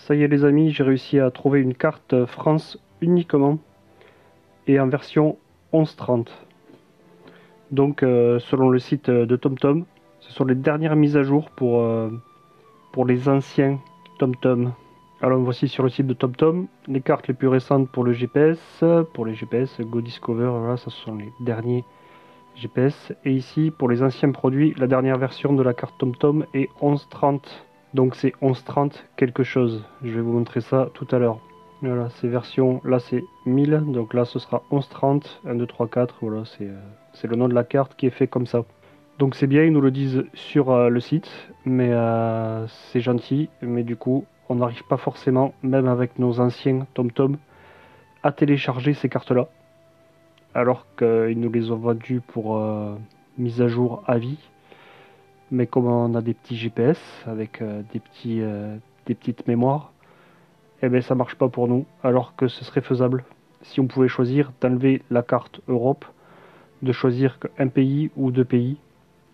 Ça y est les amis, j'ai réussi à trouver une carte France uniquement et en version 11.30. Donc selon le site de TomTom, ce sont les dernières mises à jour pour les anciens TomTom. Alors voici sur le site de TomTom les cartes les plus récentes pour le GPS, pour les GPS Go Discover, voilà, ça ce sont les derniers GPS. Et ici pour les anciens produits, la dernière version de la carte TomTom est 11.30. Donc c'est 11.30 quelque chose. Je vais vous montrer ça tout à l'heure. Voilà, ces versions, là c'est 1000, donc là ce sera 11.30, 1, 2, 3, 4, voilà, c'est le nom de la carte qui est fait comme ça. Donc c'est bien, ils nous le disent sur le site, mais c'est gentil, mais du coup on n'arrive pas forcément, même avec nos anciens TomTom, à télécharger ces cartes-là, alors qu'ils nous les ont vendues pour mise à jour à vie. Mais comme on a des petits GPS avec des petites mémoires, eh bien ça marche pas pour nous, alors que ce serait faisable. Si on pouvait choisir d'enlever la carte Europe, de choisir qu'un pays ou deux pays,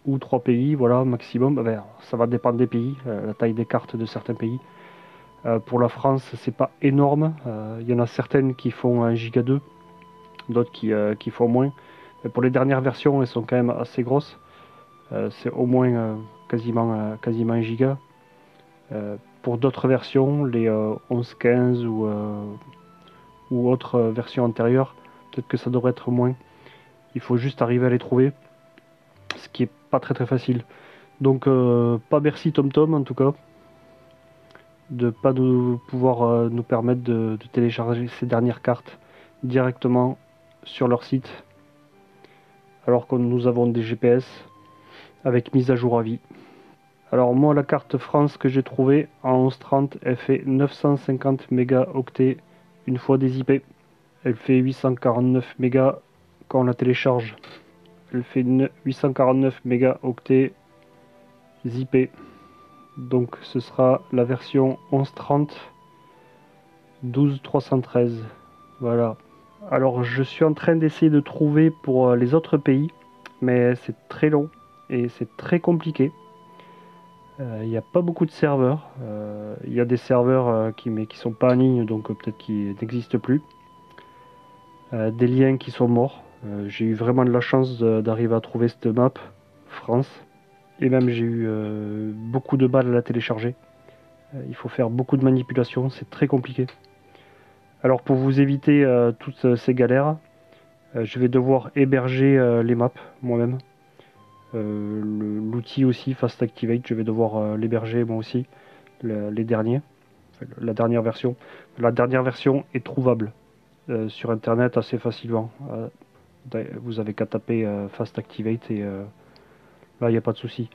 ou trois pays, voilà, maximum. Ben, ça va dépendre des pays, la taille des cartes de certains pays. Pour la France, c'est pas énorme. Il y en a certaines qui font 1 giga 2, d'autres qui font moins. Mais pour les dernières versions, elles sont quand même assez grosses. C'est au moins quasiment 1 giga. Pour d'autres versions, les 11.15 ou autres versions antérieures, peut-être que ça devrait être moins. Il faut juste arriver à les trouver, ce qui est pas très facile. Donc pas merci TomTom en tout cas, de pas pouvoir nous permettre de télécharger ces dernières cartes directement sur leur site, alors que nous avons des GPS avec mise à jour à vie. Alors moi la carte France que j'ai trouvée en 11.30, elle fait 950 mégaoctets une fois des IP. Elle fait 849 mégas quand on la télécharge. Elle fait 849 mégaoctets zippés. Donc ce sera la version 11.30 12.313. Voilà. Alors je suis en train d'essayer de trouver pour les autres pays, mais c'est très long et c'est très compliqué. Il n'y a pas beaucoup de serveurs. Il y a des serveurs qui sont pas en ligne, donc peut-être qui n'existent plus. Des liens qui sont morts. J'ai eu vraiment de la chance d'arriver à trouver cette map France. Et même j'ai eu beaucoup de balles à la télécharger. Il faut faire beaucoup de manipulations, c'est très compliqué. Alors pour vous éviter toutes ces galères, je vais devoir héberger les maps moi-même. L'outil aussi, Fast Activate, je vais devoir l'héberger moi aussi, les derniers, enfin, la dernière version. La dernière version est trouvable sur internet assez facilement. Vous avez qu'à taper Fast Activate et là il n'y a pas de souci.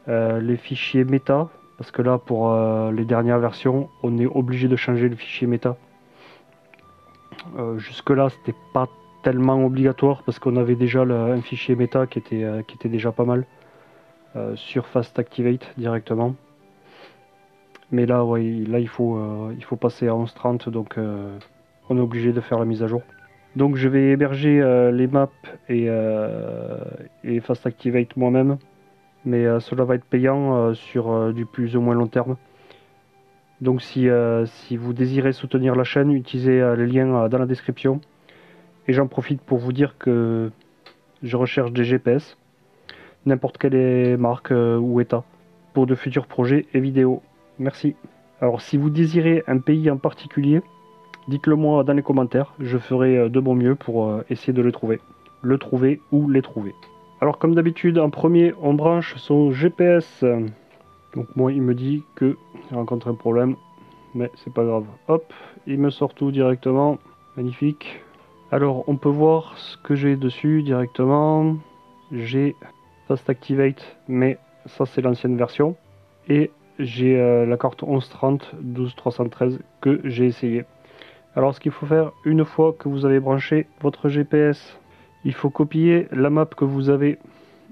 Les fichiers méta, parce que là pour les dernières versions, on est obligé de changer le fichier méta. Jusque là c'était pas tellement obligatoire parce qu'on avait déjà un fichier méta qui était déjà pas mal sur Fast Activate directement. Mais là, ouais, là il faut passer à 11.30, donc on est obligé de faire la mise à jour. Donc je vais héberger les maps et Fast Activate moi-même, mais cela va être payant sur du plus ou moins long terme. Donc si vous désirez soutenir la chaîne, utilisez les liens dans la description. Et j'en profite pour vous dire que je recherche des GPS, n'importe quelle marque ou état, pour de futurs projets et vidéos. Merci. Alors si vous désirez un pays en particulier, dites-le moi dans les commentaires, je ferai de mon mieux pour essayer de le trouver. Le trouver ou les trouver. Alors comme d'habitude, en premier, on branche son GPS. Donc moi, il me dit que il rencontre un problème, mais c'est pas grave. Hop, il me sort tout directement. Magnifique. Alors on peut voir ce que j'ai dessus directement. J'ai Fast Activate, mais ça c'est l'ancienne version. Et j'ai la carte 11.30 12.313 que j'ai essayé. Alors ce qu'il faut faire, une fois que vous avez branché votre GPS, il faut copier la map que vous avez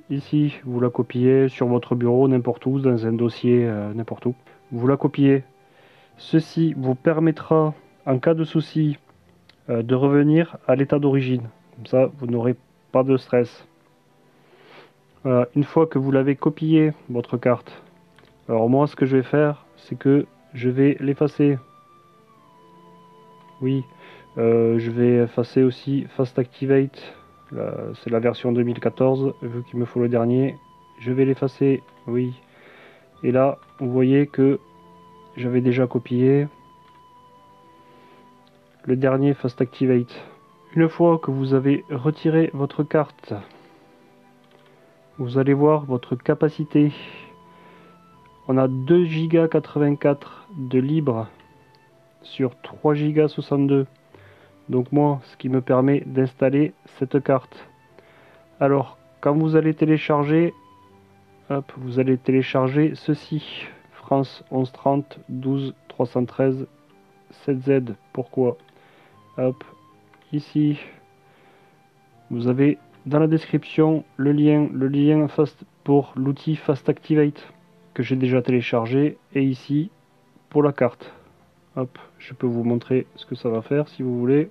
ici. Vous la copiez sur votre bureau, n'importe où, dans un dossier, n'importe où. Vous la copiez. Ceci vous permettra, en cas de souci, de revenir à l'état d'origine. Comme ça, vous n'aurez pas de stress. Voilà. Une fois que vous l'avez copié, votre carte, alors moi, ce que je vais faire, c'est que Je vais l'effacer. Oui. Je vais effacer aussi Fast Activate. C'est la version 2014, vu qu'il me faut le dernier. Je vais l'effacer. Oui. Et là, vous voyez que j'avais déjà copié le dernier Fast Activate. Une fois que vous avez retiré votre carte, vous allez voir votre capacité. On a 2,84 Go de libre sur 3,62 Go. Donc moi, ce qui me permet d'installer cette carte. Alors, quand vous allez télécharger, hop, vous allez télécharger ceci. France 1130 12 313 7Z. Pourquoi? Hop, ici, vous avez dans la description le lien pour l'outil Fast Activate que j'ai déjà téléchargé, et ici pour la carte. Hop, je peux vous montrer ce que ça va faire si vous voulez.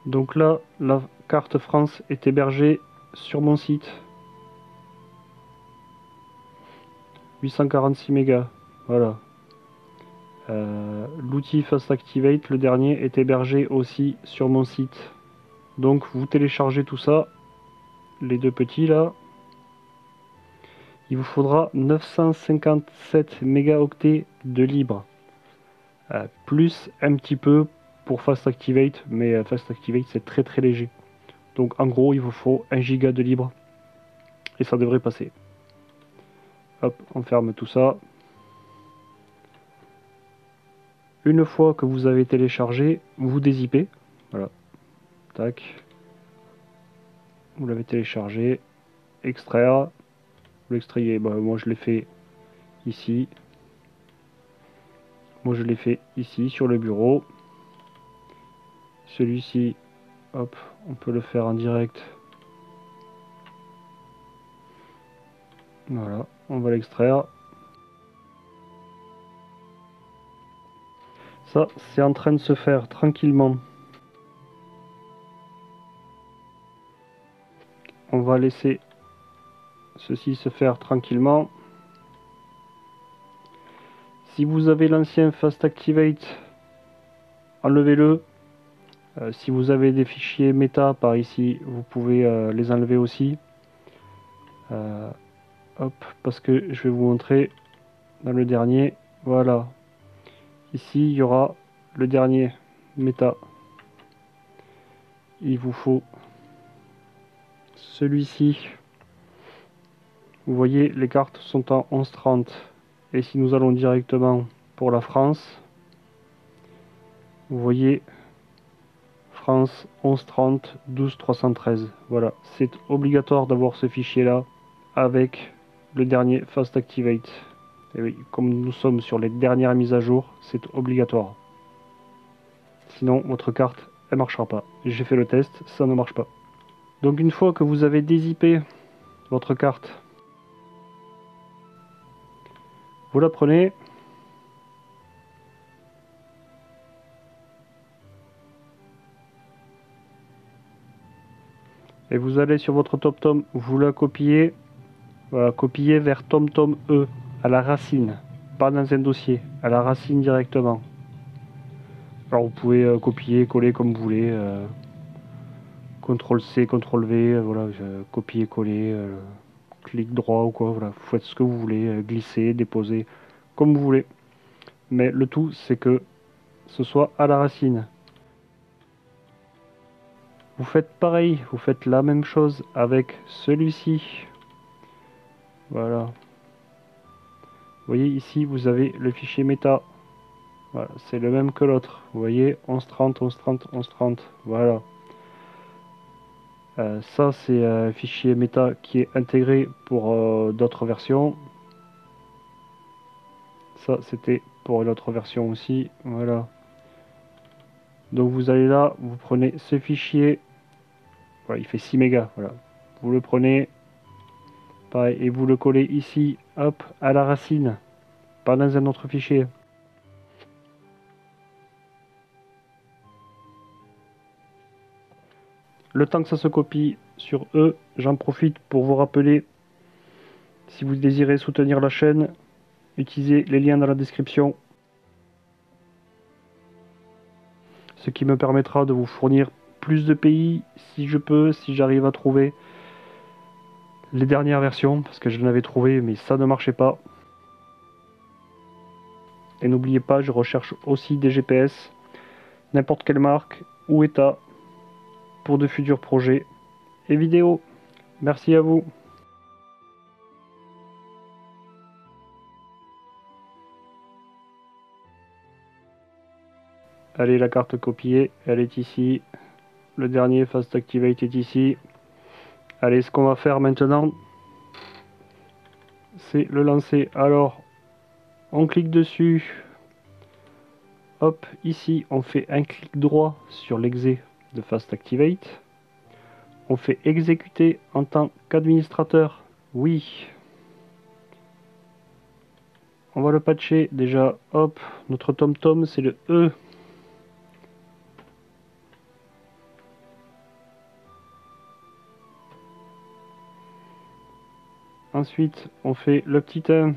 Donc là, la carte France est hébergée sur mon site. 846 mégas, voilà. L'outil Fast Activate, le dernier, est hébergé aussi sur mon site. Donc vous téléchargez tout ça, les deux petits là. Il vous faudra 957 mégaoctets de libre. Plus un petit peu pour Fast Activate, mais Fast Activate c'est très très léger. Donc en gros il vous faut 1 giga de libre et ça devrait passer. Hop, on ferme tout ça. Une fois que vous avez téléchargé, vous dézippez. Voilà. Tac. Vous l'avez téléchargé. Extraire. Vous l'extrayez. Bah, moi je l'ai fait ici. Moi je l'ai fait ici sur le bureau. Celui-ci, hop, on peut le faire en direct. Voilà, on va l'extraire. Ça, c'est en train de se faire tranquillement. On va laisser ceci se faire tranquillement. Si vous avez l'ancien Fast Activate, enlevez-le. Si vous avez des fichiers méta par ici, vous pouvez les enlever aussi. Hop, parce que je vais vous montrer dans le dernier. Voilà. Ici, il y aura le dernier méta. Il vous faut celui-ci. Vous voyez, les cartes sont en 1130. Et si nous allons directement pour la France, vous voyez France 1130 12 313. Voilà, c'est obligatoire d'avoir ce fichier-là avec le dernier Fast Activate. Et oui, comme nous sommes sur les dernières mises à jour, c'est obligatoire. Sinon, votre carte, elle marchera pas. J'ai fait le test, ça ne marche pas. Donc une fois que vous avez dézippé votre carte, vous la prenez. Et vous allez sur votre TomTom, vous la copiez. Voilà, copier vers TomTom E, à la racine. Pas dans un dossier, à la racine directement. Alors vous pouvez copier, coller comme vous voulez. CTRL-C, CTRL-V, voilà, copier, coller, clic droit ou quoi, voilà. Vous faites ce que vous voulez, glisser, déposer, comme vous voulez. Mais le tout, c'est que ce soit à la racine. Vous faites pareil, vous faites la même chose avec celui-ci. Voilà. Vous voyez ici, vous avez le fichier méta. Voilà, c'est le même que l'autre. Vous voyez, 1130, 1130, 1130. Voilà. Ça, c'est un fichier méta qui est intégré pour d'autres versions. Ça, c'était pour une autre version aussi. Voilà. Donc vous allez là, vous prenez ce fichier. Voilà, il fait 6 mégas. Voilà. Vous le prenez. Pareil, et vous le collez ici, hop, à la racine. Pas dans un autre fichier. Le temps que ça se copie sur E, j'en profite pour vous rappeler Si vous désirez soutenir la chaîne, utilisez les liens dans la description. Ce qui me permettra de vous fournir plus de pays si je peux, si j'arrive à trouver les dernières versions, parce que je l'avais trouvé mais ça ne marchait pas. Et n'oubliez pas, je recherche aussi des GPS, n'importe quelle marque ou état, pour de futurs projets et vidéos. Merci à vous. Allez, la carte copiée, elle est ici. Le dernier Fast Activate est ici. Allez, ce qu'on va faire maintenant, c'est le lancer. Alors, on clique dessus. Hop, ici, on fait un clic droit sur l'exé de Fast Activate. On fait exécuter en tant qu'administrateur. Oui. On va le patcher déjà. Hop, notre TomTom, c'est le E. Ensuite, on fait le petit 1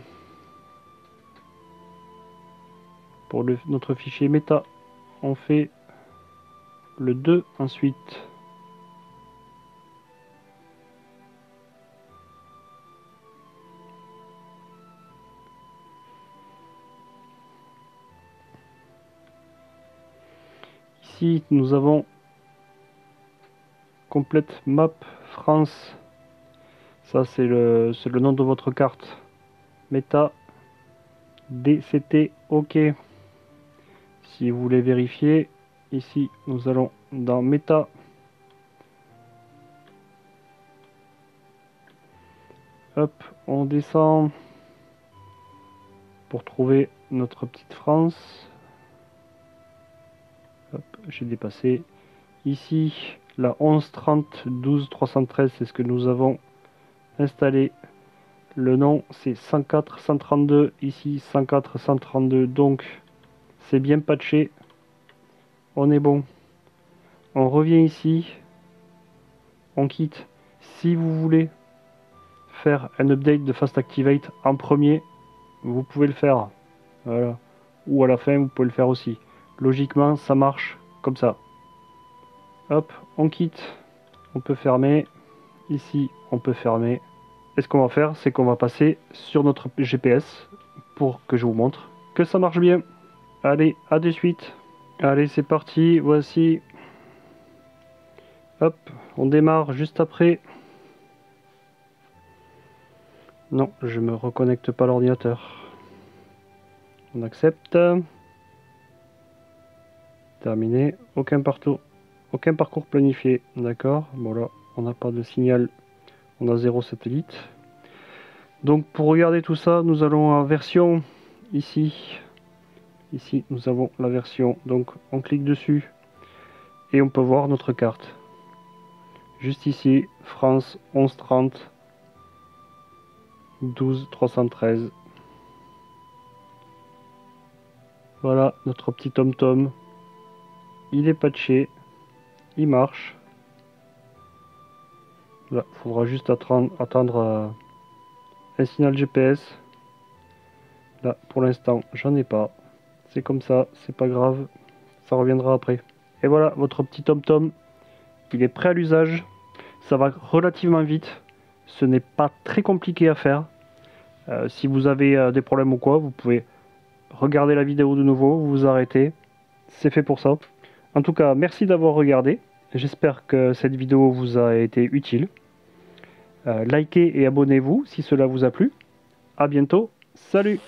pour notre fichier méta. On fait le 2 ensuite. Ici, nous avons complète map France. Ça, c'est le nom de votre carte. Méta DCT OK. Si vous voulez vérifier, ici, nous allons dans Méta. Hop, on descend pour trouver notre petite France. Hop, j'ai dépassé. Ici, la 1130 12 313, c'est ce que nous avons installé. Le nom, c'est 104 132. Ici, 104 132. Donc, c'est bien patché. On est bon. On revient ici. On quitte. Si vous voulez faire un update de Fast Activate en premier, vous pouvez le faire. Voilà. Ou à la fin, vous pouvez le faire aussi. Logiquement, ça marche comme ça. Hop, on quitte. On peut fermer. Ici, on peut fermer. Et ce qu'on va faire, c'est qu'on va passer sur notre GPS pour que je vous montre que ça marche bien. Allez, à de suite. Allez, c'est parti. Voici. Hop, on démarre juste après. Non, je me reconnecte pas à l'ordinateur. On accepte. Terminé. Aucun parcours planifié. D'accord. Bon là, on n'a pas de signal. On a 0 satellite. Donc pour regarder tout ça, nous allons en version ici. Ici, nous avons la version. Donc on clique dessus et on peut voir notre carte. Juste ici, France 1130 12 313. Voilà notre petit TomTom. Il est patché. Il marche. Là, il faudra juste attendre un signal GPS. Là, pour l'instant, j'en ai pas. C'est comme ça, c'est pas grave. Ça reviendra après. Et voilà, votre petit TomTom. Il est prêt à l'usage. Ça va relativement vite. Ce n'est pas très compliqué à faire. Si vous avez des problèmes ou quoi, vous pouvez regarder la vidéo de nouveau, vous arrêtez. C'est fait pour ça. En tout cas, merci d'avoir regardé. J'espère que cette vidéo vous a été utile. Likez et abonnez-vous si cela vous a plu. A bientôt. Salut!